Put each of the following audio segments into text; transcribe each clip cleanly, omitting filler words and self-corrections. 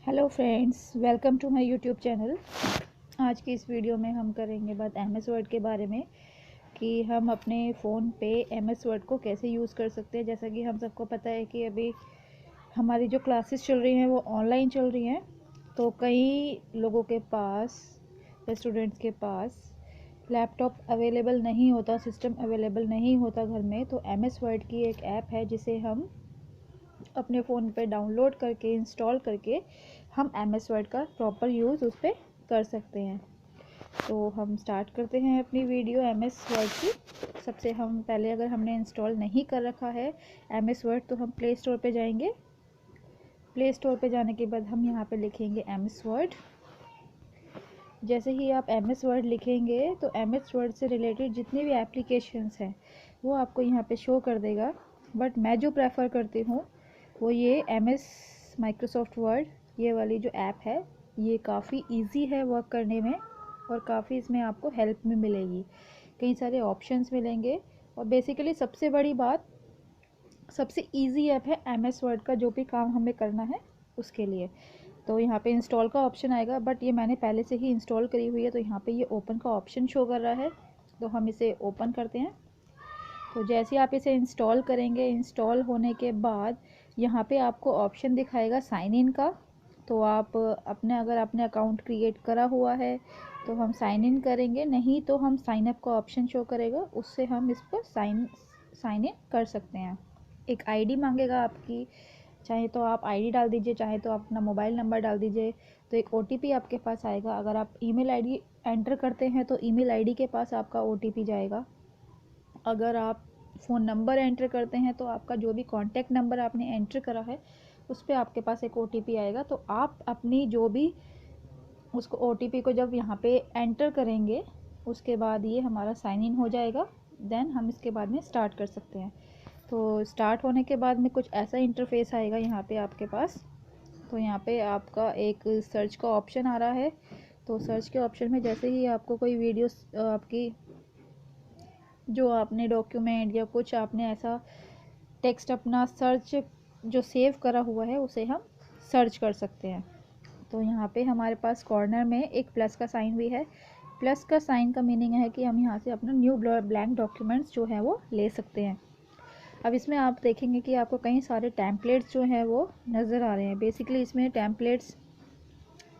Hello friends, welcome to my YouTube channel. आज की इस वीडियो में हम करेंगे बात एमएस वर्ड के बारे में कि हम अपने फ़ोन पे एमएस वर्ड को कैसे यूज़ कर सकते हैं। जैसा कि हम सबको पता है कि अभी हमारी जो क्लासेस चल रही हैं वो ऑनलाइन चल रही हैं, तो कई लोगों के पास या स्टूडेंट्स के पास लैपटॉप अवेलेबल नहीं होता, सिस्टम अवेलेबल नहीं होता घर में। तो एमएस वर्ड की एक ऐप है जिसे हम अपने फ़ोन पे डाउनलोड करके इंस्टॉल करके हम एमएस वर्ड का प्रॉपर यूज़ उस पर कर सकते हैं। तो हम स्टार्ट करते हैं अपनी वीडियो एमएस वर्ड की। सबसे हम पहले, अगर हमने इंस्टॉल नहीं कर रखा है एमएस वर्ड, तो हम प्ले स्टोर पे जाएंगे। प्ले स्टोर पे जाने के बाद हम यहाँ पे लिखेंगे एमएस वर्ड। जैसे ही आप एमएस वर्ड लिखेंगे तो एमएस वर्ड से रिलेटेड जितनी भी एप्लीकेशंस हैं वो आपको यहाँ पे शो कर देगा। बट मैं जो प्रेफर करती हूँ वो ये एमएस माइक्रोसॉफ्ट वर्ड, ये वाली जो ऐप है, ये काफ़ी इजी है वर्क करने में और काफ़ी इसमें आपको हेल्प भी मिलेगी, कई सारे ऑप्शंस मिलेंगे। और बेसिकली सबसे बड़ी बात, सबसे इजी ऐप है एमएस वर्ड का, जो भी काम हमें करना है उसके लिए। तो यहाँ पे इंस्टॉल का ऑप्शन आएगा, बट ये मैंने पहले से ही इंस्टॉल करी हुई है, तो यहाँ पे ये ओपन का ऑप्शन शो कर रहा है, तो हम इसे ओपन करते हैं। तो जैसे आप इसे इंस्टॉल करेंगे, इंस्टॉल होने के बाद यहाँ पे आपको ऑप्शन दिखाएगा साइन इन का। तो आप अपने, अगर आपने अकाउंट क्रिएट करा हुआ है तो हम साइन इन करेंगे, नहीं तो हम साइन अप का ऑप्शन शो करेगा, उससे हम इसको साइन इन कर सकते हैं। एक आईडी मांगेगा आपकी, चाहे तो आप आईडी डाल दीजिए, चाहे तो आप अपना मोबाइल नंबर डाल दीजिए। तो एक ओटीपी आपके पास आएगा। अगर आप ईमेल आईडी एंटर करते हैं तो ईमेल आईडी के पास आपका ओटीपी जाएगा। अगर आप फ़ोन नंबर एंटर करते हैं तो आपका जो भी कॉन्टैक्ट नंबर आपने एंटर करा है उस पर आपके पास एक ओटीपी आएगा। तो आप अपनी जो भी उसको ओटीपी को जब यहाँ पे एंटर करेंगे, उसके बाद ये हमारा साइन इन हो जाएगा। देन हम इसके बाद में स्टार्ट कर सकते हैं। तो स्टार्ट होने के बाद में कुछ ऐसा इंटरफेस आएगा यहाँ पे आपके पास। तो यहाँ पे आपका एक सर्च का ऑप्शन आ रहा है। तो सर्च के ऑप्शन में जैसे ही आपको कोई वीडियो, आपकी जो आपने डॉक्यूमेंट या कुछ आपने ऐसा टेक्स्ट अपना सर्च जो सेव करा हुआ है उसे हम सर्च कर सकते हैं। तो यहाँ पे हमारे पास कॉर्नर में एक प्लस का साइन भी है। प्लस का साइन का मीनिंग है कि हम यहाँ से अपना न्यू ब्लैंक डॉक्यूमेंट्स जो है वो ले सकते हैं। अब इसमें आप देखेंगे कि आपको कई सारे टेम्पलेट्स जो हैं वो नज़र आ रहे हैं। बेसिकली इसमें टेम्पलेट्स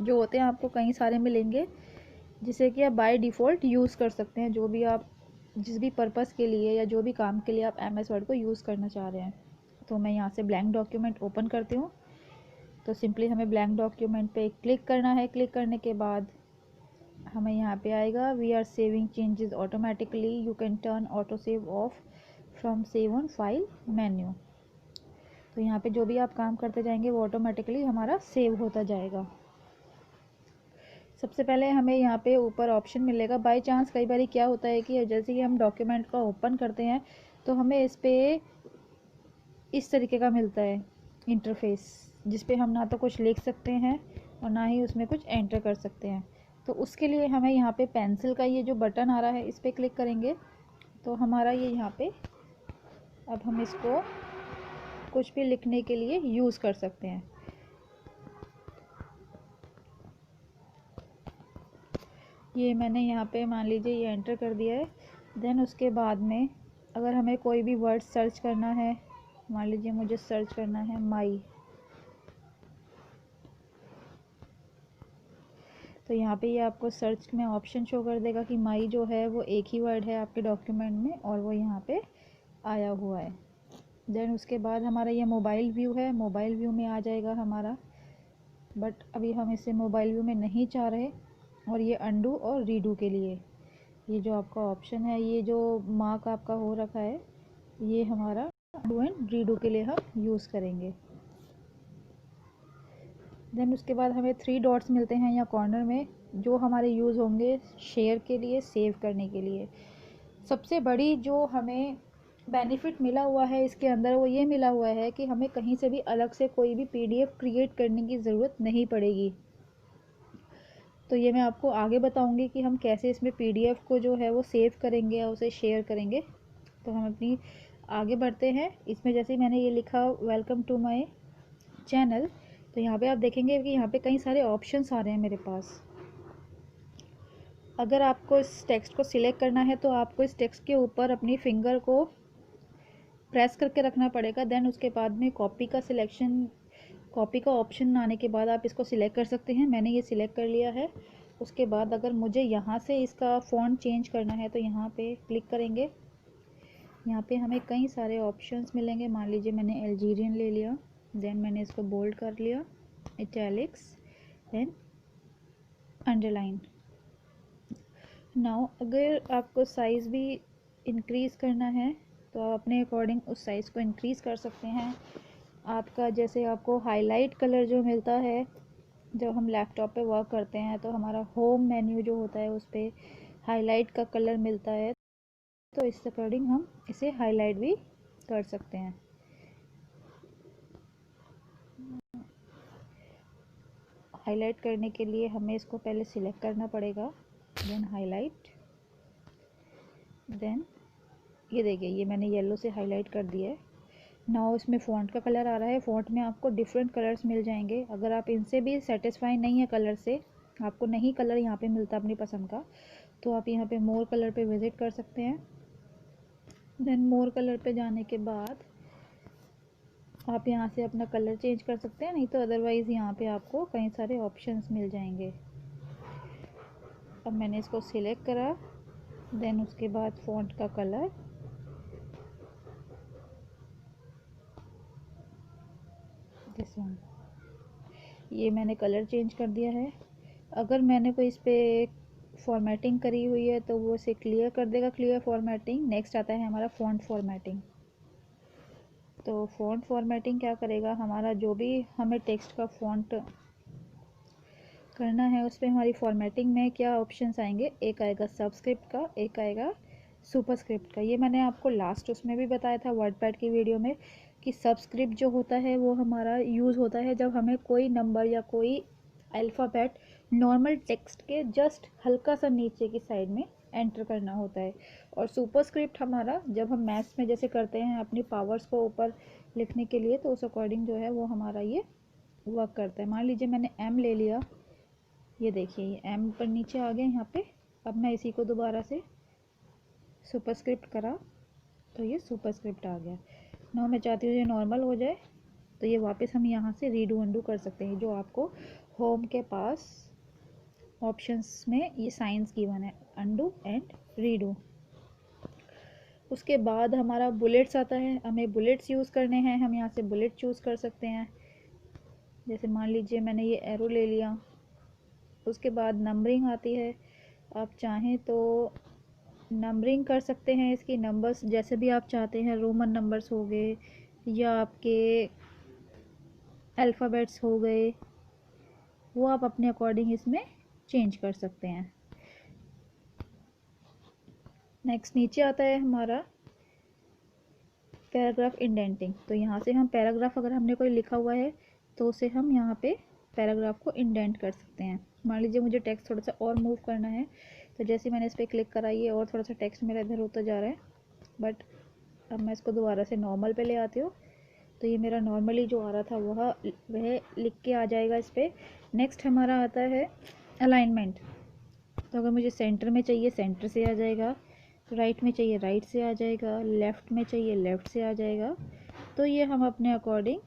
जो होते हैं आपको कई सारे मिलेंगे, जिसे कि आप बाय डिफ़ॉल्ट यूज़ कर सकते हैं, जो भी आप जिस भी पर्पस के लिए या जो भी काम के लिए आप एमएस वर्ड को यूज़ करना चाह रहे हैं। तो मैं यहाँ से ब्लैंक डॉक्यूमेंट ओपन करती हूँ। तो सिंपली हमें ब्लैंक डॉक्यूमेंट पे क्लिक करना है। क्लिक करने के बाद हमें यहाँ पे आएगा we are saving changes automatically, you can turn auto save off from save on file menu. तो यहाँ पे जो भी आप काम करते जाएंगे वो ऑटोमेटिकली हमारा सेव होता जाएगा। सबसे पहले हमें यहाँ पे ऊपर ऑप्शन मिलेगा। बाय चांस कई बार क्या होता है कि जैसे कि हम डॉक्यूमेंट का ओपन करते हैं तो हमें इस पर इस तरीके का मिलता है इंटरफेस, जिस पे हम ना तो कुछ लिख सकते हैं और ना ही उसमें कुछ एंटर कर सकते हैं। तो उसके लिए हमें यहाँ पे पेंसिल का ये जो बटन आ रहा है इस पर क्लिक करेंगे तो हमारा ये यहाँ पे, अब हम इसको कुछ भी लिखने के लिए यूज़ कर सकते हैं। ये मैंने यहाँ पे मान लीजिए ये एंटर कर दिया है। देन उसके बाद में अगर हमें कोई भी वर्ड सर्च करना है, मान लीजिए मुझे सर्च करना है माई, तो यहाँ पे ये आपको सर्च में ऑप्शन शो कर देगा कि माई जो है वो एक ही वर्ड है आपके डॉक्यूमेंट में और वो यहाँ पे आया हुआ है। देन उसके बाद हमारा ये मोबाइल व्यू है, मोबाइल व्यू में आ जाएगा हमारा, बट अभी हम इसे मोबाइल व्यू में नहीं चाह रहे। और ये अंडू और रीडू के लिए ये जो आपका ऑप्शन है, ये जो मार्क आपका हो रखा है, ये हमारा अंडू एंड रीडू के लिए हम यूज़ करेंगे। देन उसके बाद हमें 3 डॉट्स मिलते हैं या कॉर्नर में, जो हमारे यूज़ होंगे शेयर के लिए, सेव करने के लिए। सबसे बड़ी जो हमें बेनिफिट मिला हुआ है इसके अंदर वो ये मिला हुआ है कि हमें कहीं से भी अलग से कोई भी पीडीएफ क्रिएट करने की ज़रूरत नहीं पड़ेगी। तो ये मैं आपको आगे बताऊंगी कि हम कैसे इसमें पीडीएफ को जो है वो सेव करेंगे या उसे शेयर करेंगे। तो हम अपनी आगे बढ़ते हैं। इसमें जैसे मैंने ये लिखा वेलकम टू माय चैनल, तो तो यहाँ पे आप देखेंगे कि यहाँ पे कई सारे ऑप्शंस आ रहे हैं मेरे पास। अगर आपको इस टेक्स्ट को सिलेक्ट करना है तो आपको इस टेक्स्ट के ऊपर अपनी फिंगर को प्रेस करके रखना पड़ेगा। देन उसके बाद में कॉपी का ऑप्शन आने के बाद आप इसको सिलेक्ट कर सकते हैं। मैंने ये सिलेक्ट कर लिया है। उसके बाद अगर मुझे यहाँ से इसका फ़ॉन्ट चेंज करना है तो यहाँ पे क्लिक करेंगे। यहाँ पे हमें कई सारे ऑप्शंस मिलेंगे। मान लीजिए मैंने अल्जीरियन ले लिया, देन मैंने इसको बोल्ड कर लिया, इटैलिक्स, देन अंडरलाइन। नाउ अगर आपको साइज़ भी इंक्रीज़ करना है तो आप अपने अकॉर्डिंग उस साइज़ को इंक्रीज़ कर सकते हैं। आपका जैसे आपको हाईलाइट कलर जो मिलता है जब हम लैपटॉप पे वर्क करते हैं तो हमारा होम मेन्यू जो होता है उस पर हाईलाइट का कलर मिलता है, तो इस अकॉर्डिंग हम इसे हाईलाइट भी कर सकते हैं। हाईलाइट करने के लिए हमें इसको पहले सिलेक्ट करना पड़ेगा, देन हाईलाइट, देन ये देखिए ये मैंने येलो से हाईलाइट कर दिया है। नाउ इसमें फ़ॉन्ट का कलर आ रहा है। फ़ॉन्ट में आपको डिफरेंट कलर्स मिल जाएंगे। अगर आप इनसे भी सेटिस्फाई नहीं है कलर से, आपको नहीं कलर यहाँ पे मिलता अपनी पसंद का, तो आप यहाँ पे मोर कलर पे विज़िट कर सकते हैं। देन मोर कलर पे जाने के बाद आप यहाँ से अपना कलर चेंज कर सकते हैं, नहीं तो अदरवाइज़ यहाँ पे आपको कई सारे ऑप्शंस मिल जाएंगे। अब मैंने इसको सिलेक्ट करा, देन उसके बाद फ़ॉन्ट का कलर, दिस वन, ये मैंने कलर चेंज कर दिया है। अगर मैंने कोई इस पर फॉर्मेटिंग करी हुई है तो वो इसे क्लियर कर देगा, क्लियर फॉर्मेटिंग। नेक्स्ट आता है हमारा फ़ॉन्ट फॉर्मेटिंग। तो फ़ॉन्ट फॉर्मेटिंग क्या करेगा, हमारा जो भी हमें टेक्स्ट का फ़ॉन्ट करना है उस पर हमारी फॉर्मेटिंग में क्या ऑप्शंस आएंगे, एक आएगा सबस्क्रिप्ट का, एक आएगा सुपरस्क्रिप्ट का। ये मैंने आपको लास्ट उसमें भी बताया था वर्डपैड की वीडियो में कि सबस्क्रिप्ट जो होता है वो हमारा यूज़ होता है जब हमें कोई नंबर या कोई अल्फ़ाबेट नॉर्मल टेक्स्ट के जस्ट हल्का सा नीचे की साइड में एंटर करना होता है। और सुपरस्क्रिप्ट हमारा जब हम मैथ्स में जैसे करते हैं अपनी पावर्स को ऊपर लिखने के लिए, तो उस अकॉर्डिंग जो है वो हमारा ये वर्क करता है। मान लीजिए मैंने एम ले लिया, ये देखिए ये एम पर नीचे आ गया यहाँ पे। अब मैं इसी को दोबारा से सुपरस्क्रिप्ट करा तो ये सुपरस्क्रिप्ट आ गया। ना मैं चाहती हूँ ये नॉर्मल हो जाए, तो ये वापस हम यहाँ से रीडू अंडू कर सकते हैं। जो आपको होम के पास ऑप्शंस में ये साइंस गिवन है, अंडू एंड रीडू। उसके बाद हमारा बुलेट्स आता है, हमें बुलेट्स यूज़ करने हैं, हम यहाँ से बुलेट चूज़ कर सकते हैं। जैसे मान लीजिए मैंने ये एरो ले लिया। उसके बाद नंबरिंग आती है, आप चाहें तो नंबरिंग कर सकते हैं इसकी, नंबर्स जैसे भी आप चाहते हैं, रोमन नंबर्स हो गए या आपके अल्फ़ाबेट्स हो गए, वो आप अपने अकॉर्डिंग इसमें चेंज कर सकते हैं। नेक्स्ट नीचे आता है हमारा पैराग्राफ इंडेंटिंग। तो यहाँ से हम पैराग्राफ अगर हमने कोई लिखा हुआ है तो उसे हम यहाँ पे पैराग्राफ को इंडेंट कर सकते हैं। मान लीजिए मुझे टेक्स्ट थोड़ा सा और मूव करना है, तो जैसे मैंने इस पर क्लिक करा ये और थोड़ा सा टेक्स्ट मेरा इधर होता जा रहा है, बट अब मैं इसको दोबारा से नॉर्मल पे ले आती हूँ तो ये मेरा नॉर्मली जो आ रहा था वह लिख के आ जाएगा इस पर। नेक्स्ट हमारा आता है अलाइनमेंट। तो अगर मुझे सेंटर में चाहिए सेंटर से आ जाएगा, राइट में चाहिए राइट से आ जाएगा, लेफ़्ट में चाहिए लेफ़्ट से आ जाएगा। तो ये हम अपने अकॉर्डिंग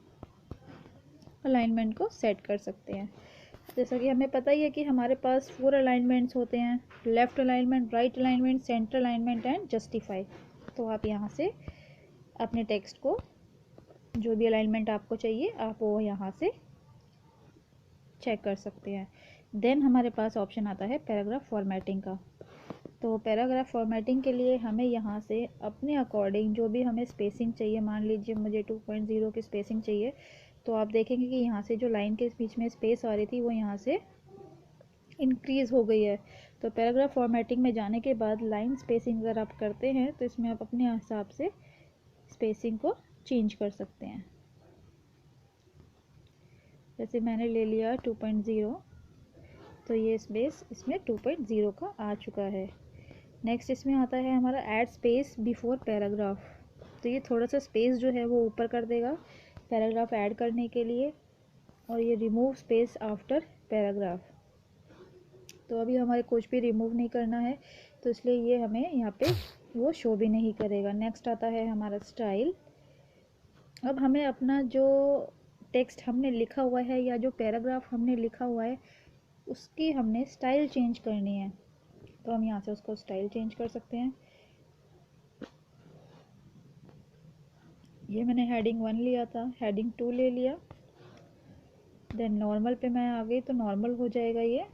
अलाइनमेंट को सेट कर सकते हैं। जैसा कि हमें पता ही है कि हमारे पास 4 अलाइनमेंट्स होते हैं, left alignment, right alignment, centre alignment and justify. तो आप यहाँ से अपने टेक्स्ट को जो भी अलाइनमेंट आपको चाहिए आप वो यहाँ से चेक कर सकते हैं। देन हमारे पास ऑप्शन आता है पैराग्राफ फॉर्मेटिंग का। तो पैराग्राफ फॉर्मेटिंग के लिए हमें यहाँ से अपने अकॉर्डिंग जो भी हमें स्पेसिंग चाहिए, मान लीजिए मुझे 2.0 की स्पेसिंग चाहिए, तो आप देखेंगे कि यहाँ से जो लाइन के बीच में स्पेस आ रही थी वो यहाँ से इंक्रीज़ हो गई है। तो पैराग्राफ फॉर्मेटिंग में जाने के बाद लाइन स्पेसिंग अगर आप करते हैं तो इसमें आप अपने हिसाब से स्पेसिंग को चेंज कर सकते हैं। जैसे मैंने ले लिया 2.0, तो ये स्पेस इसमें 2.0 का आ चुका है। नेक्स्ट इसमें आता है हमारा ऐड स्पेस बिफोर पैराग्राफ। तो ये थोड़ा सा स्पेस जो है वो ऊपर कर देगा पैराग्राफ ऐड करने के लिए। और ये रिमूव स्पेस आफ्टर पैराग्राफ। तो अभी हमारे कुछ भी रिमूव नहीं करना है, तो इसलिए ये हमें यहाँ पे वो शो भी नहीं करेगा। नेक्स्ट आता है हमारा स्टाइल। अब हमें अपना जो टेक्स्ट हमने लिखा हुआ है या जो पैराग्राफ हमने लिखा हुआ है उसकी हमने स्टाइल चेंज करनी है, तो हम यहाँ से उसको स्टाइल चेंज कर सकते हैं। ये मैंने हेडिंग 1 लिया था, हेडिंग 2 ले लिया, देन नॉर्मल पे मैं आ गई तो नॉर्मल हो जाएगा ये।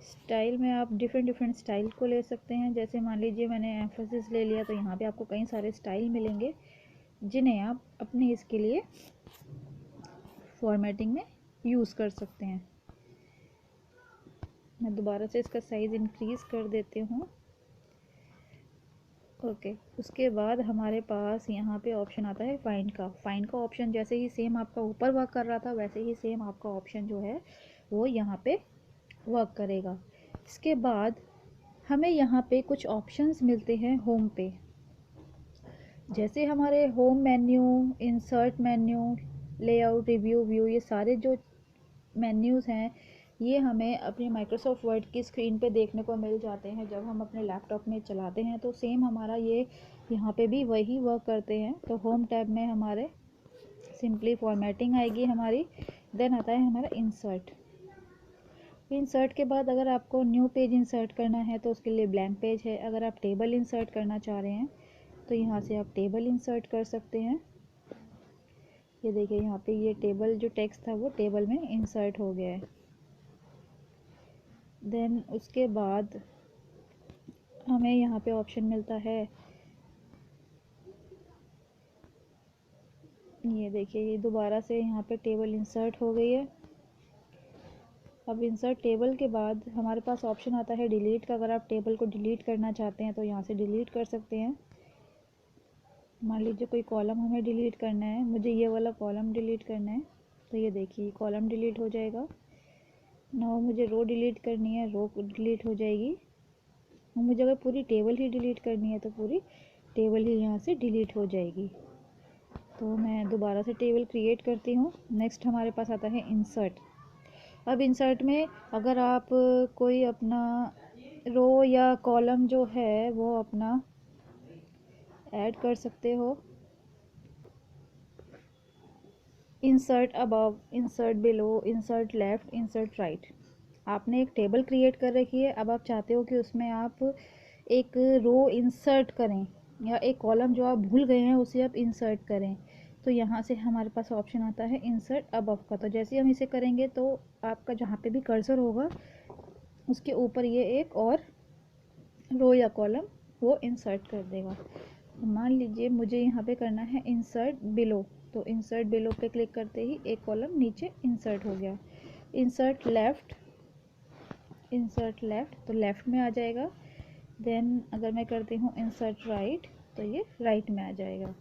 स्टाइल में आप डिफरेंट स्टाइल को ले सकते हैं। जैसे मान लीजिए मैंने एम्फेसिस ले लिया, तो यहाँ पे आपको कई सारे स्टाइल मिलेंगे जिन्हें आप अपने इसके लिए फॉर्मेटिंग में यूज़ कर सकते हैं। मैं दोबारा से इसका साइज़ इंक्रीज़ कर देती हूँ। ओके, उसके बाद हमारे पास यहाँ पे ऑप्शन आता है फाइंड का। फाइंड का ऑप्शन जैसे ही सेम आपका ऊपर वर्क कर रहा था वैसे ही सेम आपका ऑप्शन जो है वो यहाँ पे वर्क करेगा। इसके बाद हमें यहाँ पे कुछ ऑप्शंस मिलते हैं होम पे। जैसे हमारे home menu, insert menu, layout, review, view, ये सारे जो मेन्यूज़ हैं ये हमें अपनी माइक्रोसॉफ्ट वर्ड की स्क्रीन पे देखने को मिल जाते हैं जब हम अपने लैपटॉप में चलाते हैं। तो सेम हमारा ये यहाँ पे भी वही वर्क करते हैं। तो होम टैब में हमारे सिंपली फॉर्मेटिंग आएगी हमारी, देन आता है हमारा इंसर्ट। इंसर्ट के बाद अगर आपको न्यू पेज इंसर्ट करना है तो उसके लिए ब्लैंक पेज है। अगर आप टेबल इंसर्ट करना चाह रहे हैं तो यहाँ से आप टेबल इंसर्ट कर सकते हैं। ये देखिए यहाँ पे ये टेबल जो टेक्स्ट था वो टेबल में इंसर्ट हो गया है। देन उसके बाद हमें यहाँ पे ऑप्शन मिलता है, ये देखिए ये दोबारा से यहाँ पे टेबल इंसर्ट हो गई है। अब इंसर्ट टेबल के बाद हमारे पास ऑप्शन आता है डिलीट का। अगर आप टेबल को डिलीट करना चाहते हैं तो यहाँ से डिलीट कर सकते हैं। मान लीजिए कोई कॉलम हमें डिलीट करना है, मुझे ये वाला कॉलम डिलीट करना है, तो ये देखिए कॉलम डिलीट हो जाएगा। ना मुझे रो डिलीट करनी है, रो डिलीट हो जाएगी। और मुझे अगर पूरी टेबल ही डिलीट करनी है तो पूरी टेबल ही यहाँ से डिलीट हो जाएगी। तो मैं दोबारा से टेबल क्रिएट करती हूँ। नेक्स्ट हमारे पास आता है इंसर्ट। अब इंसर्ट में अगर आप कोई अपना रो या कॉलम जो है वो अपना ऐड कर सकते हो। Insert above, insert below, insert left, insert right. आपने एक टेबल क्रिएट कर रखी है, अब आप चाहते हो कि उसमें आप एक रो इंसर्ट करें या एक कॉलम जो आप भूल गए हैं उसे आप इंसर्ट करें। तो यहाँ से हमारे पास ऑप्शन आता है इंसर्ट अबव का। तो जैसे हम इसे करेंगे तो आपका जहाँ पे भी कर्सर होगा उसके ऊपर ये एक और रो या कॉलम वो इंसर्ट कर देगा। मान लीजिए मुझे यहाँ पे करना है इंसर्ट बिलो, तो इंसर्ट बिलो पे क्लिक करते ही एक कॉलम नीचे इंसर्ट हो गया। इंसर्ट लेफ्ट, इंसर्ट लेफ्ट तो लेफ्ट में आ जाएगा। देन अगर मैं करती हूँ इंसर्ट राइट तो ये राइट में आ जाएगा।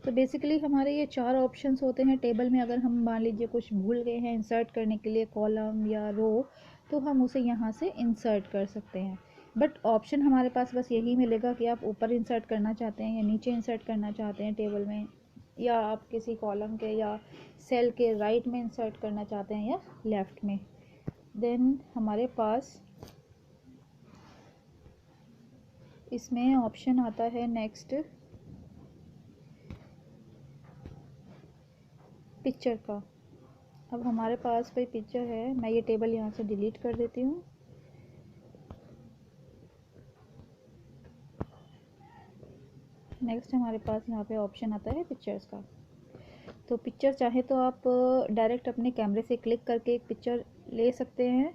तो बेसिकली हमारे ये 4 ऑप्शंस होते हैं टेबल में। अगर हम मान लीजिए कुछ भूल गए हैं इंसर्ट करने के लिए कॉलम या रो, तो हम उसे यहाँ से इंसर्ट कर सकते हैं। बट ऑप्शन हमारे पास बस यही मिलेगा कि आप ऊपर इंसर्ट करना चाहते हैं या नीचे इंसर्ट करना चाहते हैं टेबल में, या आप किसी कॉलम के या सेल के राइट में इंसर्ट करना चाहते हैं या लेफ़्ट में। देन हमारे पास इसमें ऑप्शन आता है नेक्स्ट पिक्चर का। अब हमारे पास कोई पिक्चर है, मैं ये टेबल यहाँ से डिलीट कर देती हूँ। नेक्स्ट हमारे पास यहाँ पे ऑप्शन आता है पिक्चर्स का। तो पिक्चर चाहे तो आप डायरेक्ट अपने कैमरे से क्लिक करके एक पिक्चर ले सकते हैं,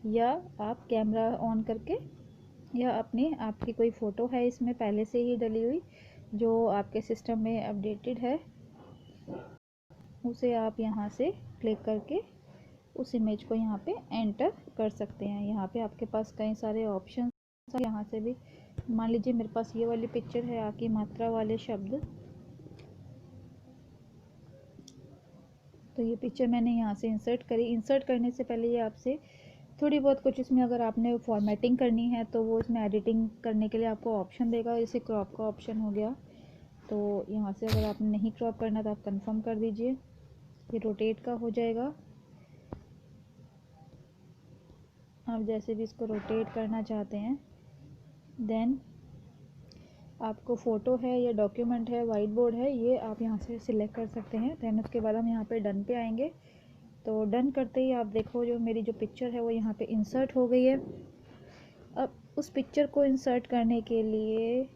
या आप कैमरा ऑन करके, या आपकी कोई फ़ोटो है इसमें पहले से ही डली हुई जो आपके सिस्टम में अपडेटेड है, उसे आप यहाँ से क्लिक करके उस इमेज को यहाँ पे एंटर कर सकते हैं। यहाँ पे आपके पास कई सारे ऑप्शन, यहाँ से भी मान लीजिए मेरे पास ये वाली पिक्चर है आकी मात्रा वाले शब्द, तो ये पिक्चर मैंने यहाँ से इंसर्ट करी। इंसर्ट करने से पहले ये आपसे थोड़ी बहुत कुछ इसमें अगर आपने फॉर्मेटिंग करनी है तो वो इसमें एडिटिंग करने के लिए आपको ऑप्शन देगा। जैसे क्रॉप का ऑप्शन हो गया, तो यहाँ से अगर आपने नहीं क्रॉप करना तो आप कंफर्म कर दीजिए। ये रोटेट का हो जाएगा। आप जैसे भी इसको रोटेट करना चाहते हैं। देन आपको फ़ोटो है या डॉक्यूमेंट है, वाइट बोर्ड है, ये आप यहाँ से सिलेक्ट कर सकते हैं। देन उसके बाद हम यहाँ पे डन पे आएंगे। तो डन करते ही आप देखो जो मेरी जो पिक्चर है वो यहाँ पे इंसर्ट हो गई है। अब उस पिक्चर को इंसर्ट करने के लिए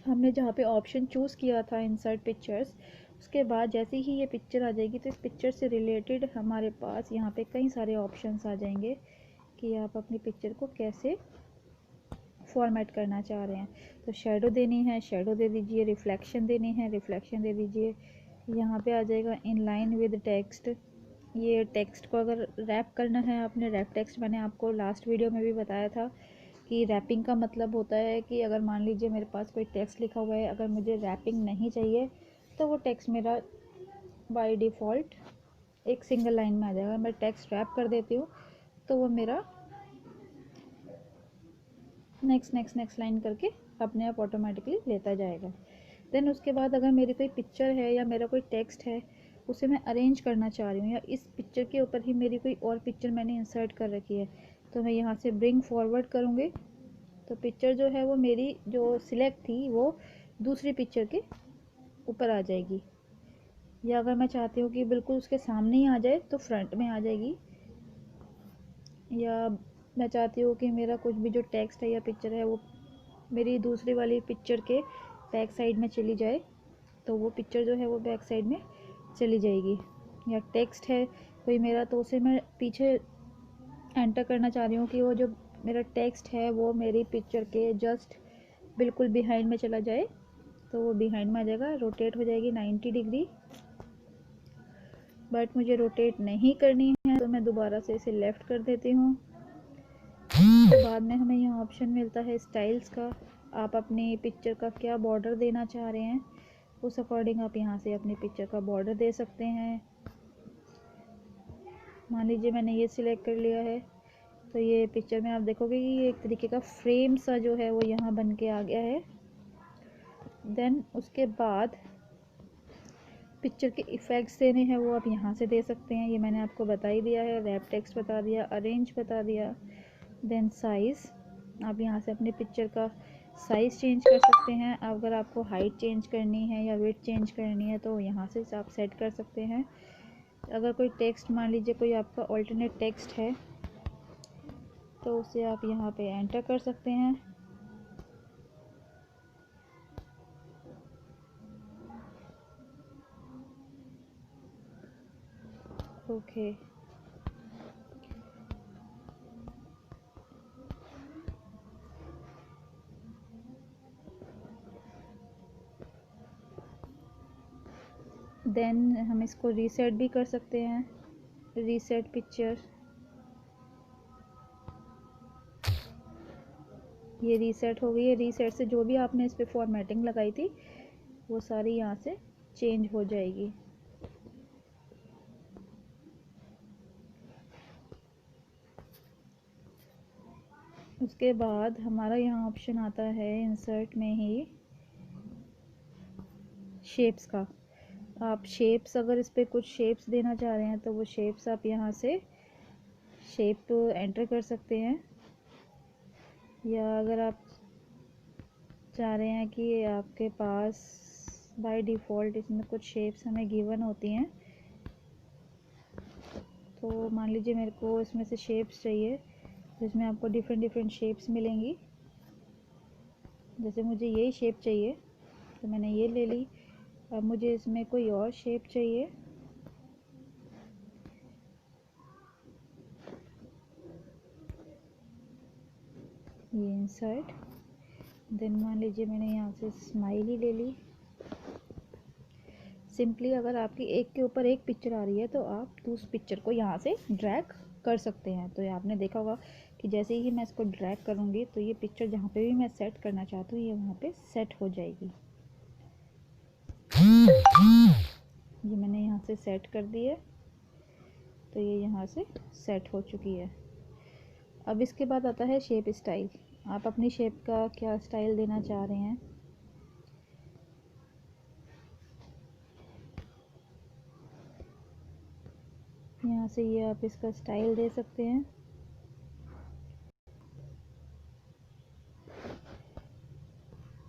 हमने जहाँ पे ऑप्शन चूज़ किया था इंसर्ट पिक्चर्स, उसके बाद जैसे ही ये पिक्चर आ जाएगी तो इस पिक्चर से रिलेटेड हमारे पास यहाँ पे कई सारे ऑप्शंस आ जाएंगे कि आप अपनी पिक्चर को कैसे फॉर्मेट करना चाह रहे हैं। तो शेडो देनी है, शेडो दे दीजिए, रिफ्लेक्शन देनी है, रिफ्लेक्शन दे दीजिए। यहाँ पे आ जाएगा इन लाइन विद टेक्स्ट। ये टेक्स्ट को अगर रैप करना है आपने, रैप टेक्स्ट मैंने आपको लास्ट वीडियो में भी बताया था कि रैपिंग का मतलब होता है कि अगर मान लीजिए मेरे पास कोई टेक्स्ट लिखा हुआ है, अगर मुझे रैपिंग नहीं चाहिए तो वो टेक्स्ट मेरा बाय डिफ़ॉल्ट एक सिंगल लाइन में आ जाएगा। मैं टेक्स्ट रैप कर देती हूँ तो वो मेरा नेक्स्ट लाइन करके अपने आप ऑटोमेटिकली लेता जाएगा। देन उसके बाद अगर मेरी कोई पिक्चर है या मेरा कोई टेक्स्ट है, उसे मैं अरेंज करना चाह रही हूँ या इस पिक्चर के ऊपर ही मेरी कोई और पिक्चर मैंने इंसर्ट कर रखी है, तो मैं यहाँ से ब्रिंग फॉरवर्ड करूँगी तो पिक्चर जो है वो मेरी जो सिलेक्ट थी वो दूसरी पिक्चर के ऊपर आ जाएगी। या अगर मैं चाहती हूँ कि बिल्कुल उसके सामने ही आ जाए तो फ्रंट में आ जाएगी। या मैं चाहती हूँ कि मेरा कुछ भी जो टेक्स्ट है या पिक्चर है वो मेरी दूसरी वाली पिक्चर के बैक साइड में चली जाए तो वो पिक्चर जो है वो बैक साइड में चली जाएगी। या टेक्स्ट है कोई मेरा तो उसे मैं पीछे एंटर करना चाह रही हूँ कि वो जो मेरा टेक्स्ट है वो मेरी पिक्चर के जस्ट बिल्कुल बिहाइंड में चला जाए तो वो बिहाइंड में आ जाएगा, रोटेट हो जाएगी 90 डिग्री। बट मुझे रोटेट नहीं करनी है तो मैं दोबारा से इसे लेफ़्ट कर देती हूँ। तो बाद में हमें यहाँ ऑप्शन मिलता है स्टाइल्स का। आप अपनी पिक्चर का क्या बॉर्डर देना चाह रहे हैं उस अकॉर्डिंग आप यहाँ से अपनी पिक्चर का बॉर्डर दे सकते हैं। मान लीजिए मैंने ये सिलेक्ट कर लिया है तो ये पिक्चर में आप देखोगे कि ये एक तरीके का फ्रेम सा जो है वो यहाँ बन के आ गया है। देन उसके बाद पिक्चर के इफ़ेक्ट्स देने हैं वो आप यहाँ से दे सकते हैं। ये मैंने आपको बता ही दिया है, रैप टेक्स्ट बता दिया, अरेंज बता दिया। देन साइज़, आप यहाँ से अपने पिक्चर का साइज़ चेंज कर सकते हैं। अगर आपको हाइट चेंज करनी है या विड्थ चेंज करनी है तो यहाँ से आप सेट कर सकते हैं। अगर कोई टेक्स्ट मान लीजिए कोई आपका ऑल्टरनेट टेक्स्ट है तो उसे आप यहाँ पे एंटर कर सकते हैं। ओके देन हम इसको रीसेट भी कर सकते हैं, रीसेट पिक्चर। ये रीसेट हो गई है। रीसेट से जो भी आपने इस पर फॉर्मेटिंग लगाई थी वो सारी यहाँ से चेंज हो जाएगी। उसके बाद हमारा यहाँ ऑप्शन आता है इंसर्ट में ही शेप्स का। आप शेप्स अगर इस पर कुछ शेप्स देना चाह रहे हैं तो वो शेप्स आप यहाँ से शेप एंटर कर सकते हैं। या अगर आप चाह रहे हैं कि आपके पास बाय डिफ़ॉल्ट इसमें कुछ शेप्स हमें गिवन होती हैं तो मान लीजिए मेरे को इसमें से शेप्स चाहिए जिसमें आपको डिफरेंट शेप्स मिलेंगी। जैसे मुझे यही शेप चाहिए तो मैंने ये ले ली। अब मुझे इसमें कोई और शेप चाहिए ये इंसर्ट। देन मान लीजिए मैंने यहाँ से स्माइली ले ली। सिंपली अगर आपकी एक के ऊपर एक पिक्चर आ रही है तो आप उस पिक्चर को यहाँ से ड्रैग कर सकते हैं। तो आपने देखा होगा कि जैसे ही मैं इसको ड्रैग करूँगी तो ये पिक्चर जहाँ पे भी मैं सेट करना चाहती हूँ ये वहाँ पे सेट हो जाएगी। ये मैंने यहाँ से सेट कर दी है तो ये यहाँ से सेट हो चुकी है। अब इसके बाद आता है शेप स्टाइल। आप अपनी शेप का क्या स्टाइल देना चाह रहे हैं। यहाँ से ये आप इसका स्टाइल दे सकते हैं।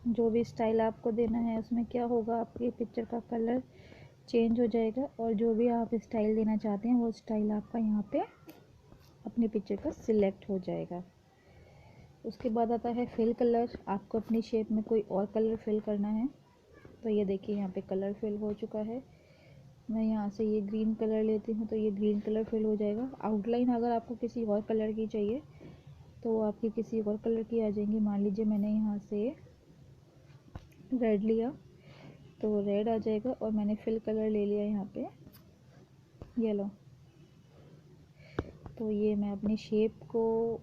जो भी स्टाइल आपको देना है उसमें क्या होगा, आपकी पिक्चर का कलर चेंज हो जाएगा और जो भी आप स्टाइल देना चाहते हैं वो स्टाइल आपका यहाँ पे अपनी पिक्चर का सिलेक्ट हो जाएगा। उसके बाद आता है फिल कलर। आपको अपनी शेप में कोई और कलर फिल करना है तो ये देखिए यहाँ पे कलर फिल हो चुका है। मैं यहाँ से ये ग्रीन कलर लेती हूँ तो ये ग्रीन कलर फिल हो जाएगा। आउटलाइन अगर आपको किसी और कलर की चाहिए तो वो आपकी किसी और कलर की आ जाएंगी। मान लीजिए मैंने यहाँ से रेड लिया तो रेड आ जाएगा और मैंने फिल कलर ले लिया यहाँ पे येलो। तो ये मैं अपनी शेप को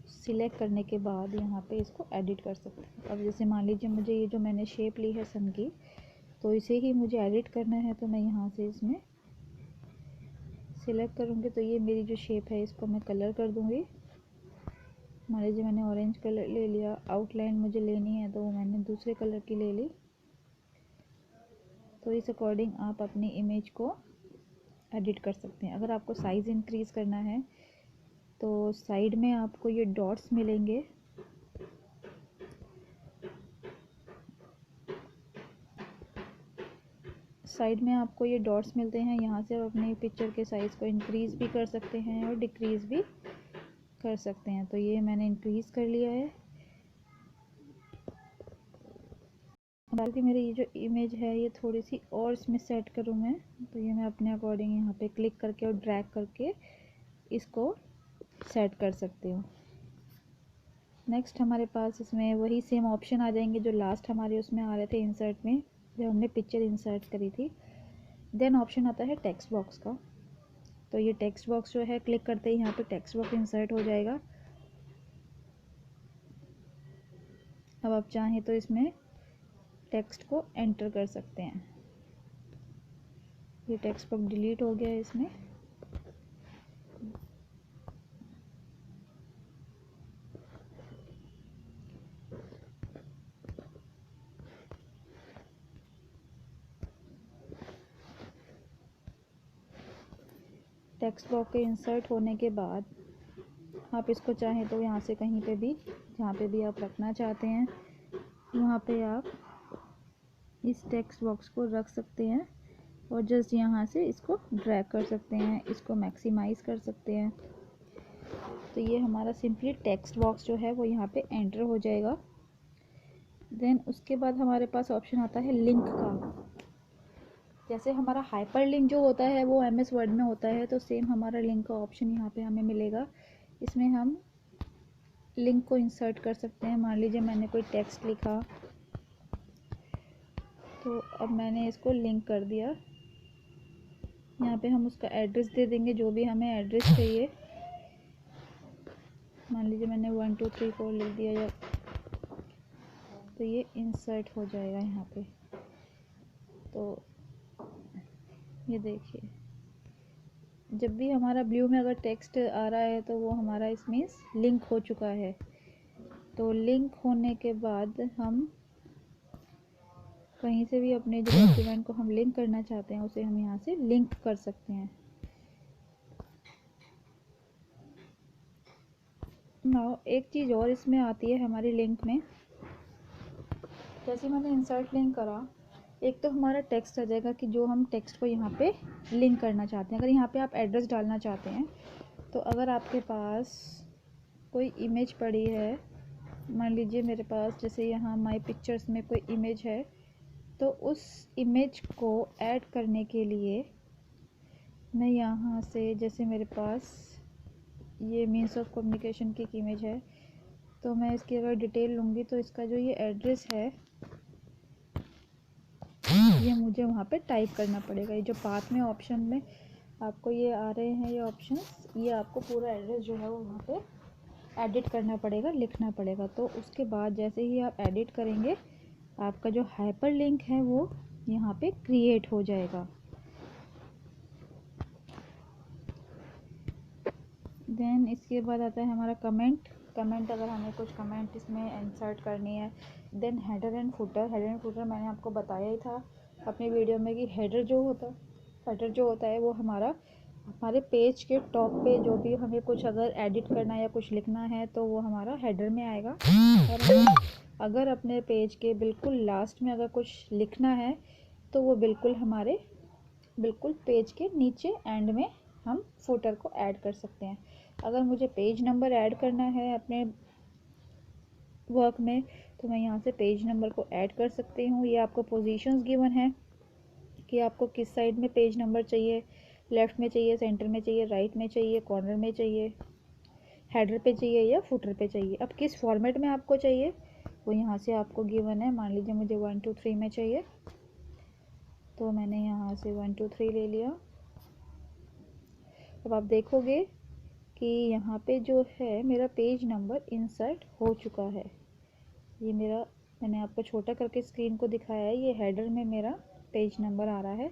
सिलेक्ट करने के बाद यहाँ पे इसको एडिट कर सकते हैं। अब जैसे मान लीजिए मुझे ये जो मैंने शेप ली है सन की, तो इसे ही मुझे एडिट करना है तो मैं यहाँ से इसमें सिलेक्ट करूँगी तो ये मेरी जो शेप है इसको मैं कलर कर दूँगी। मान लीजिए मैंने ऑरेंज कलर ले लिया, आउटलाइन मुझे लेनी है तो मैंने दूसरे कलर की ले ली। तो इस अकॉर्डिंग आप अपनी इमेज को एडिट कर सकते हैं। अगर आपको साइज़ इंक्रीज़ करना है तो साइड में आपको ये डॉट्स मिलेंगे, साइड में आपको ये डॉट्स मिलते हैं। यहाँ से आप अपनी पिक्चर के साइज़ को इंक्रीज़ भी कर सकते हैं और डिक्रीज़ भी कर सकते हैं। तो ये मैंने इंक्रीज़ कर लिया है। बाकी मेरी ये जो इमेज है ये थोड़ी सी और इसमें सेट करूँ मैं, तो ये मैं अपने अकॉर्डिंग यहाँ पे क्लिक करके और ड्रैग करके इसको सेट कर सकती हूँ। नेक्स्ट हमारे पास इसमें वही सेम ऑप्शन आ जाएंगे जो लास्ट हमारे उसमें आ रहे थे इंसर्ट में, जब हमने पिक्चर इंसर्ट करी थी। देन ऑप्शन आता है टेक्स्ट बॉक्स का। तो ये टेक्स्ट बॉक्स जो है क्लिक करते ही यहाँ पे टेक्स्ट बॉक्स इंसर्ट हो जाएगा। अब आप चाहें तो इसमें टेक्स्ट को एंटर कर सकते हैं। ये टेक्स्ट बॉक्स डिलीट हो गया है इसमें। टेक्स्ट बॉक्स के इंसर्ट होने के बाद आप इसको चाहें तो यहाँ से कहीं पे भी, जहाँ पे भी आप रखना चाहते हैं वहाँ पे आप इस टेक्स्ट बॉक्स को रख सकते हैं और जस्ट यहाँ से इसको ड्रैग कर सकते हैं, इसको मैक्सिमाइज़ कर सकते हैं। तो ये हमारा सिंपली टेक्स्ट बॉक्स जो है वो यहाँ पे एंटर हो जाएगा। देन उसके बाद हमारे पास ऑप्शन आता है लिंक का। जैसे हमारा हाइपर लिंक जो होता है वो MS वर्ड में होता है, तो सेम हमारा लिंक का ऑप्शन यहाँ पे हमें मिलेगा। इसमें हम लिंक को इंसर्ट कर सकते हैं। मान लीजिए मैंने कोई टेक्स्ट लिखा तो अब मैंने इसको लिंक कर दिया। यहाँ पे हम उसका एड्रेस दे देंगे, जो भी हमें एड्रेस चाहिए। मान लीजिए मैंने 1 2 3 4 लिख दिया, या तो ये इंसर्ट हो जाएगा यहाँ पे। तो ये देखिए जब भी हमारा ब्लू में अगर टेक्स्ट आ रहा है तो वो हमारा इसमें लिंक हो चुका है। तो लिंक होने के बाद हम कहीं से भी अपने जो डॉक्यूमेंट को हम लिंक करना चाहते हैं उसे हम यहाँ से लिंक कर सकते हैं। नाउ एक चीज़ और इसमें आती है हमारी लिंक में। जैसे मैंने इंसर्ट लिंक करा, एक तो हमारा टेक्स्ट आ जाएगा कि जो हम टेक्स्ट को यहाँ पे लिंक करना चाहते हैं। अगर यहाँ पे आप एड्रेस डालना चाहते हैं तो अगर आपके पास कोई इमेज पड़ी है, मान लीजिए मेरे पास जैसे यहाँ माय पिक्चर्स में कोई इमेज है, तो उस इमेज को ऐड करने के लिए मैं यहाँ से, जैसे मेरे पास ये मीन्स ऑफ कम्युनिकेशन की एक इमेज है, तो मैं इसकी अगर डिटेल लूँगी तो इसका जो ये एड्रेस है ये मुझे वहाँ पे टाइप करना पड़ेगा। ये जो पाथ में ऑप्शन में आपको ये आ रहे हैं ये ऑप्शंस, ये आपको पूरा एड्रेस जो है वो वहाँ पे एडिट करना पड़ेगा, लिखना पड़ेगा। तो उसके बाद जैसे ही आप एडिट करेंगे आपका जो हाइपर लिंक है वो यहाँ पे क्रिएट हो जाएगा। देन इसके बाद आता है हमारा कमेंट। अगर हमें कुछ कमेंट इसमें इंसर्ट करनी है। Then header and footer. मैंने आपको बताया ही था अपनी वीडियो में कि हेडर जो होता है वो हमारा हमारे पेज के टॉप पे जो भी हमें कुछ अगर एडिट करना है या कुछ लिखना है तो वो हमारा हेडर में आएगा। और अगर अपने पेज के बिल्कुल लास्ट में अगर कुछ लिखना है तो वो बिल्कुल पेज के नीचे एंड में हम फुटर को ऐड कर सकते हैं। अगर मुझे पेज नंबर ऐड करना है अपने वर्क में तो मैं यहाँ से पेज नंबर को ऐड कर सकती हूँ। ये आपको पोजीशंस गिवन है कि आपको किस साइड में पेज नंबर चाहिए, लेफ़्ट में चाहिए, सेंटर में चाहिए, राइट में चाहिए, कॉर्नर में चाहिए, हेडर पे चाहिए या फुटर पे चाहिए। अब किस फॉर्मेट में आपको चाहिए वो यहाँ से आपको गिवन है। मान लीजिए मुझे 1 2 3 में चाहिए तो मैंने यहाँ से 1 2 3 ले लिया। अब आप देखोगे कि यहाँ पे जो है मेरा पेज नंबर इंसर्ट हो चुका है। ये मैंने आपको छोटा करके स्क्रीन को दिखाया है। ये हेडर में मेरा पेज नंबर आ रहा है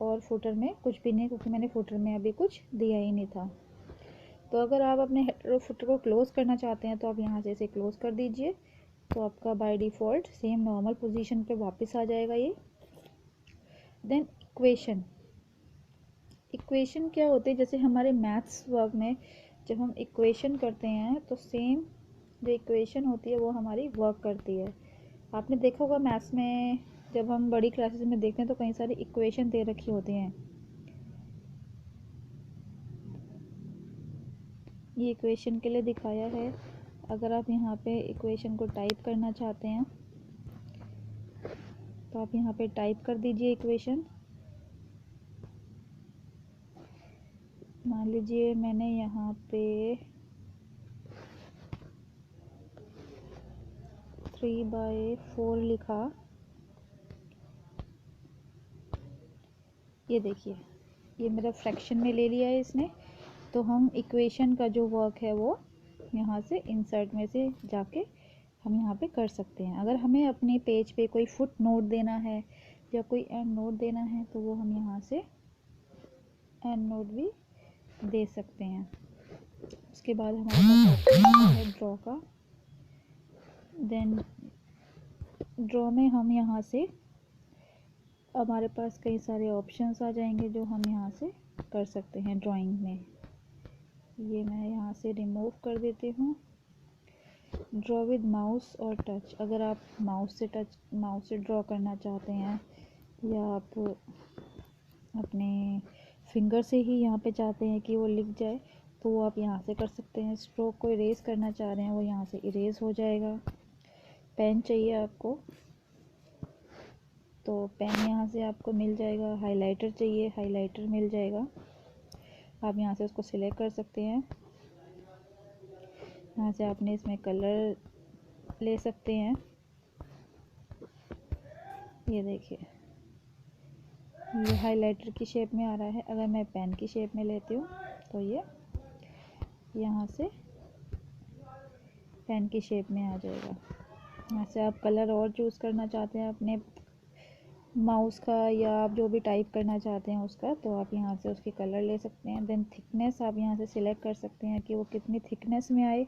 और फुटर में कुछ भी नहीं, क्योंकि मैंने फुटर में अभी कुछ दिया ही नहीं था। तो अगर आप अपने हेडर और फुटर को क्लोज़ करना चाहते हैं तो आप यहाँ से इसे क्लोज़ कर दीजिए, तो आपका by default same normal position पे वापस आ जाएगा ये। देन इक्वेशन क्या होते हैं, जैसे हमारे मैथ्स वर्क में जब हम इक्वेशन करते हैं तो सेम जो इक्वेशन होती है वो हमारी वर्क करती है। आपने देखा होगा मैथ्स में जब हम बड़ी क्लासेस में देखते हैं तो कई सारी इक्वेशन दे रखी होती हैं। ये इक्वेशन के लिए दिखाया है। अगर आप यहाँ पे इक्वेशन को टाइप करना चाहते हैं तो आप यहाँ पे टाइप कर दीजिए इक्वेशन। मान लीजिए मैंने यहाँ पे 3/4 लिखा। ये देखिए ये मेरा फ्रैक्शन में ले लिया है इसने। तो हम इक्वेशन का जो वर्क है वो यहाँ से इंसर्ट में से जाके हम यहाँ पे कर सकते हैं। अगर हमें अपने पेज पे कोई फुट नोट देना है या कोई एंड नोट देना है तो वो हम यहाँ से एंड नोट भी दे सकते हैं। उसके बाद हमारे पास ऑप्शन है ड्रॉ का। देन ड्रॉ में हम यहाँ से हमारे पास कई सारे ऑप्शंस आ जाएंगे जो हम यहाँ से कर सकते हैं ड्राइंग में। ये मैं यहाँ से रिमूव कर देती हूँ। ड्रॉ विद माउस और टच। अगर आप माउस से ड्रॉ करना चाहते हैं या आप अपने फिंगर से ही यहाँ पे चाहते हैं कि वो लिख जाए तो वो आप यहाँ से कर सकते हैं। स्ट्रोक को इरेज करना चाह रहे हैं वो यहाँ से इरेज हो जाएगा। पेन चाहिए आपको तो पेन यहाँ से आपको मिल जाएगा। हाइलाइटर चाहिए, हाइलाइटर मिल जाएगा। आप यहाँ से उसको सिलेक्ट कर सकते हैं। यहाँ से आपने इसमें कलर ले सकते हैं। ये देखिए ये हाइलाइटर की शेप में आ रहा है। अगर मैं पेन की शेप में लेती हूँ तो ये यहाँ से पेन की शेप में आ जाएगा। यहाँ से आप कलर और चूज़ करना चाहते हैं अपने माउस का या आप जो भी टाइप करना चाहते हैं उसका, तो आप यहाँ से उसकी कलर ले सकते हैं। देन थिकनेस आप यहाँ से सिलेक्ट कर सकते हैं कि वो कितनी थिकनेस में आए।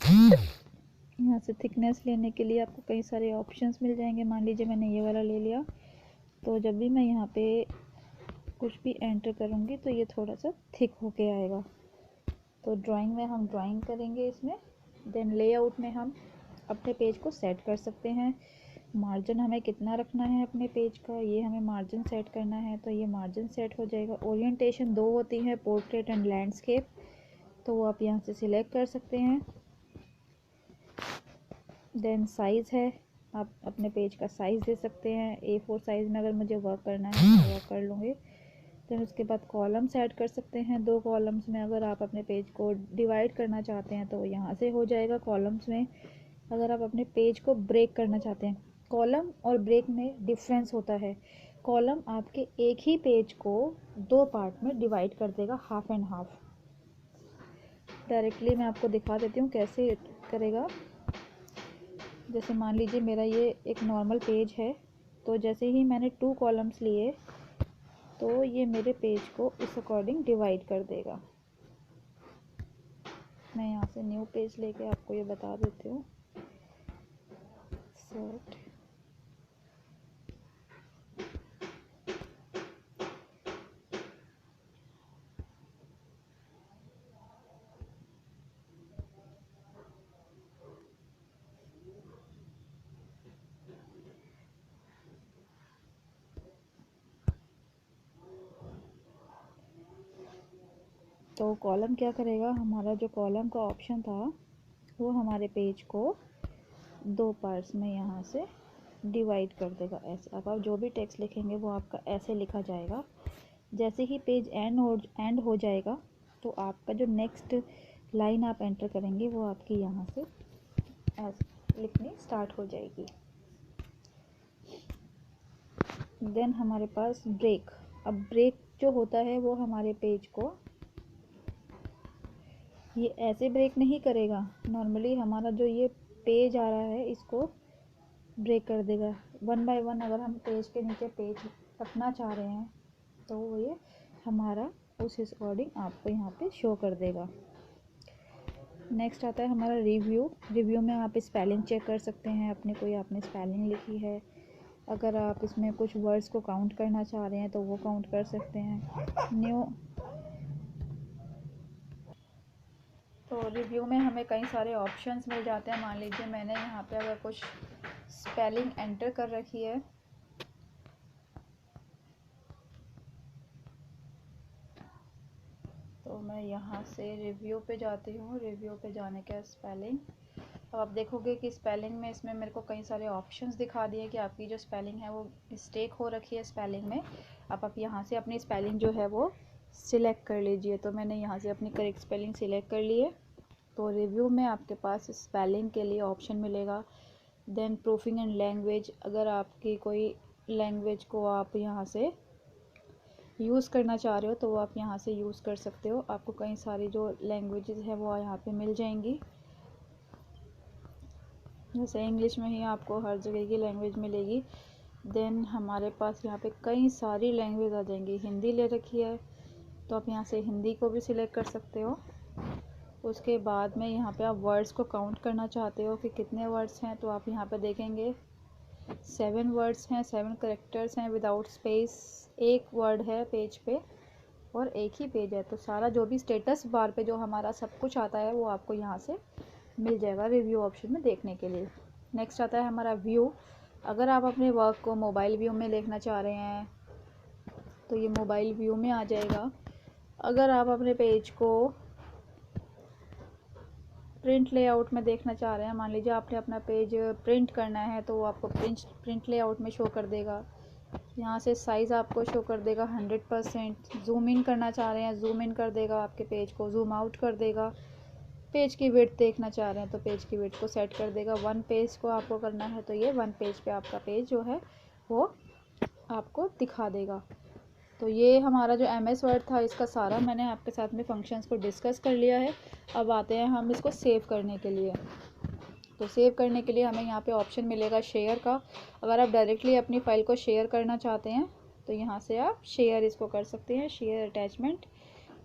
यहाँ से थिकनेस लेने के लिए आपको कई सारे ऑप्शंस मिल जाएंगे। मान लीजिए मैंने ये वाला ले लिया तो जब भी मैं यहाँ पे कुछ भी एंटर करूँगी तो ये थोड़ा सा थिक होके आएगा। तो ड्राइंग में हम ड्राइंग करेंगे इसमें। देन लेआउट में हम अपने पेज को सेट कर सकते हैं। मार्जिन हमें कितना रखना है अपने पेज का, ये हमें मार्जिन सेट करना है तो ये मार्जिन सेट हो जाएगा। ओरिएंटेशन 2 होती है, पोर्ट्रेट एंड लैंडस्केप, तो वो आप यहाँ से सिलेक्ट कर सकते हैं। देन साइज़ है, आप अपने पेज का साइज़ दे सकते हैं। A4 साइज़ में अगर मुझे वर्क करना है तो वर्क कर लूँगी। देन उसके बाद कॉलम्स ऐड कर सकते हैं। 2 कॉलम्स में अगर आप अपने पेज को डिवाइड करना चाहते हैं तो यहाँ से हो जाएगा कॉलम्स में। अगर आप अपने पेज को ब्रेक करना चाहते हैं, कॉलम और ब्रेक में डिफरेंस होता है। कॉलम आपके एक ही पेज को 2 पार्ट में डिवाइड कर देगा, हाफ एंड हाफ। डायरेक्टली मैं आपको दिखा देती हूँ कैसे करेगा। जैसे मान लीजिए मेरा ये एक नॉर्मल पेज है तो जैसे ही मैंने 2 कॉलम्स लिए तो ये मेरे पेज को इस अकॉर्डिंग डिवाइड कर देगा। मैं यहाँ से न्यू पेज लेके आपको ये बता देती हूँ। सेट तो कॉलम क्या करेगा, हमारा जो कॉलम का ऑप्शन था वो हमारे पेज को 2 पार्ट्स में यहाँ से डिवाइड कर देगा ऐसे। अब आप जो भी टेक्स्ट लिखेंगे वो आपका ऐसे लिखा जाएगा। जैसे ही पेज एंड हो जाएगा तो आपका जो नेक्स्ट लाइन आप एंटर करेंगे वो आपकी यहाँ से ऐसे लिखनी स्टार्ट हो जाएगी। देन हमारे पास ब्रेक। अब ब्रेक जो होता है वो हमारे पेज को ये ऐसे ब्रेक नहीं करेगा, नॉर्मली हमारा जो ये पेज आ रहा है इसको ब्रेक कर देगा। 1 बाय 1 अगर हम पेज के नीचे पेज रखना चाह रहे हैं तो वो ये हमारा उस अकॉर्डिंग आपको यहाँ पे शो कर देगा। नेक्स्ट आता है हमारा रिव्यू। रिव्यू में आप स्पेलिंग चेक कर सकते हैं अपने, कोई आपने स्पेलिंग लिखी है, अगर आप इसमें कुछ वर्ड्स को काउंट करना चाह रहे हैं तो वो काउंट कर सकते हैं। न्यू तो रिव्यू में हमें कई सारे ऑप्शंस मिल जाते हैं। मान लीजिए मैंने यहाँ पे अगर कुछ स्पेलिंग एंटर कर रखी है तो मैं यहाँ से रिव्यू पे जाती हूँ। रिव्यू पे जाने के स्पेलिंग, अब आप देखोगे कि स्पेलिंग में इसमें मेरे को कई सारे ऑप्शंस दिखा दिए कि आपकी जो स्पेलिंग है वो मिस्टेक हो रखी है स्पेलिंग में। अब आप यहाँ से अपनी स्पेलिंग जो है वो सिलेक्ट कर लीजिए। तो मैंने यहाँ से अपनी करेक्ट स्पेलिंग सिलेक्ट कर ली है। तो रिव्यू में आपके पास स्पेलिंग के लिए ऑप्शन मिलेगा। देन प्रूफिंग एंड लैंग्वेज, अगर आपकी कोई लैंग्वेज को आप यहाँ से यूज़ करना चाह रहे हो तो वो आप यहाँ से यूज़ कर सकते हो। आपको कई सारी जो लैंग्वेजेस है वो यहाँ पे मिल जाएंगी। जैसे इंग्लिश में ही आपको हर जगह की लैंग्वेज मिलेगी। देन हमारे पास यहाँ पे कई सारी लैंग्वेज आ जाएंगी। हिंदी ले रखी है तो आप यहाँ से हिंदी को भी सिलेक्ट कर सकते हो। उसके बाद में यहाँ पे आप वर्ड्स को काउंट करना चाहते हो कि कितने वर्ड्स हैं तो आप यहाँ पे देखेंगे 7 वर्ड्स हैं, 7 करेक्टर्स हैं विदाउट स्पेस। एक वर्ड है पेज पे और एक ही पेज है। तो सारा जो भी स्टेटस बार पे जो हमारा सब कुछ आता है वो आपको यहाँ से मिल जाएगा रिव्यू ऑप्शन में देखने के लिए। नेक्स्ट आता है हमारा व्यू। अगर आप अपने वर्क को मोबाइल व्यू में देखना चाह रहे हैं तो ये मोबाइल व्यू में आ जाएगा। अगर आप अपने पेज को प्रिंट लेआउट में देखना चाह रहे हैं, मान लीजिए आपने अपना पेज प्रिंट करना है तो वो आपको प्रिंट लेआउट में शो कर देगा। यहाँ से साइज़ आपको शो कर देगा 100%। जूम इन करना चाह रहे हैं जूम इन कर देगा आपके पेज को, जूम आउट कर देगा। पेज की विड्थ देखना चाह रहे हैं तो पेज की विड्थ को सेट कर देगा। 1 पेज को आपको करना है तो ये 1 पेज पे आपका पेज जो है वो आपको दिखा देगा। तो ये हमारा जो MS वर्ड था इसका सारा मैंने आपके साथ में फंक्शंस को डिस्कस कर लिया है। अब आते हैं हम इसको सेव करने के लिए। तो सेव करने के लिए हमें यहाँ पे ऑप्शन मिलेगा शेयर का। अगर आप डायरेक्टली अपनी फ़ाइल को शेयर करना चाहते हैं तो यहाँ से आप शेयर इसको कर सकते हैं, शेयर अटैचमेंट।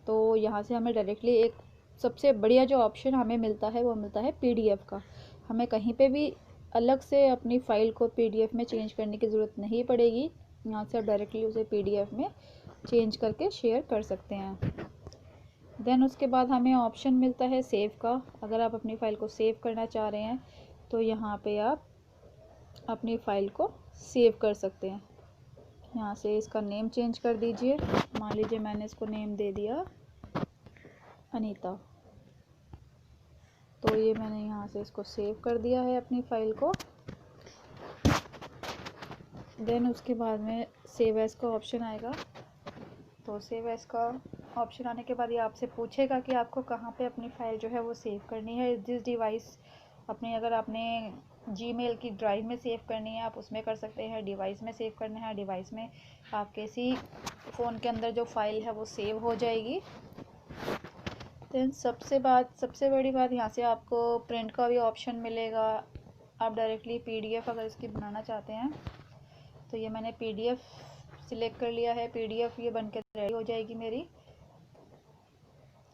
तो यहाँ से हमें डायरेक्टली एक सबसे बढ़िया जो ऑप्शन हमें मिलता है वो मिलता है PDF का। हमें कहीं पे भी अलग से अपनी फ़ाइल को PDF में चेंज करने की ज़रूरत नहीं पड़ेगी। यहाँ से आप डायरेक्टली उसे PDF में चेंज करके शेयर कर सकते हैं। देन उसके बाद हमें ऑप्शन मिलता है सेव का। अगर आप अपनी फ़ाइल को सेव करना चाह रहे हैं तो यहाँ पे आप अपनी फ़ाइल को सेव कर सकते हैं। यहाँ से इसका नेम चेंज कर दीजिए। मान लीजिए मैंने इसको नेम दे दिया अनीता। तो ये मैंने यहाँ से इसको सेव कर दिया है अपनी फ़ाइल को। देन उसके बाद में सेव एज़ का ऑप्शन आएगा। तो सेव एज़ का ऑप्शन आने के बाद ये आपसे पूछेगा कि आपको कहाँ पे अपनी फ़ाइल जो है वो सेव करनी है। जिस डिवाइस अपने, अगर आपने जीमेल की ड्राइव में सेव करनी है आप उसमें कर सकते हैं। डिवाइस में सेव करना है, डिवाइस में आपके इसी फ़ोन के अंदर जो फ़ाइल है वो सेव हो जाएगी। देन सबसे बड़ी बात यहाँ से आपको प्रिंट का भी ऑप्शन मिलेगा। आप डायरेक्टली PDF अगर इसकी बनाना चाहते हैं तो ये मैंने PDF सिलेक्ट कर लिया है। PDF ये बनकर रेडी हो जाएगी मेरी।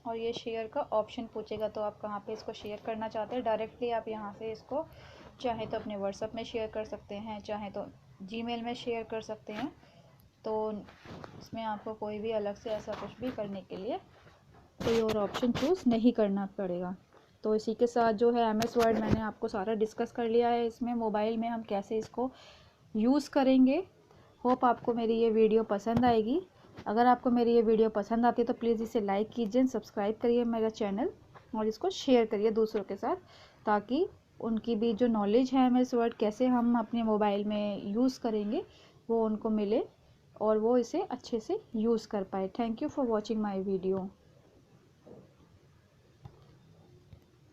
और ये शेयर का ऑप्शन पूछेगा तो आप कहाँ पे इसको शेयर करना चाहते हैं। डायरेक्टली आप यहाँ से इसको चाहे तो अपने व्हाट्सएप में शेयर कर सकते हैं, चाहे तो जीमेल में शेयर कर सकते हैं। तो इसमें आपको कोई भी अलग से ऐसा कुछ भी करने के लिए कोई और ऑप्शन चूज़ नहीं करना पड़ेगा। तो इसी के साथ जो है MS वर्ड मैंने आपको सारा डिस्कस कर लिया है। इसमें मोबाइल में हम कैसे इसको यूज़ करेंगे। होप आपको मेरी ये वीडियो पसंद आएगी। अगर आपको मेरी ये वीडियो पसंद आती है तो प्लीज़ इसे लाइक कीजिए, सब्सक्राइब करिए मेरा चैनल और इसको शेयर करिए दूसरों के साथ, ताकि उनकी भी जो नॉलेज है एमएस वर्ड कैसे हम अपने मोबाइल में यूज़ करेंगे वो उनको मिले और वो इसे अच्छे से यूज़ कर पाए। Thank you for watching my video.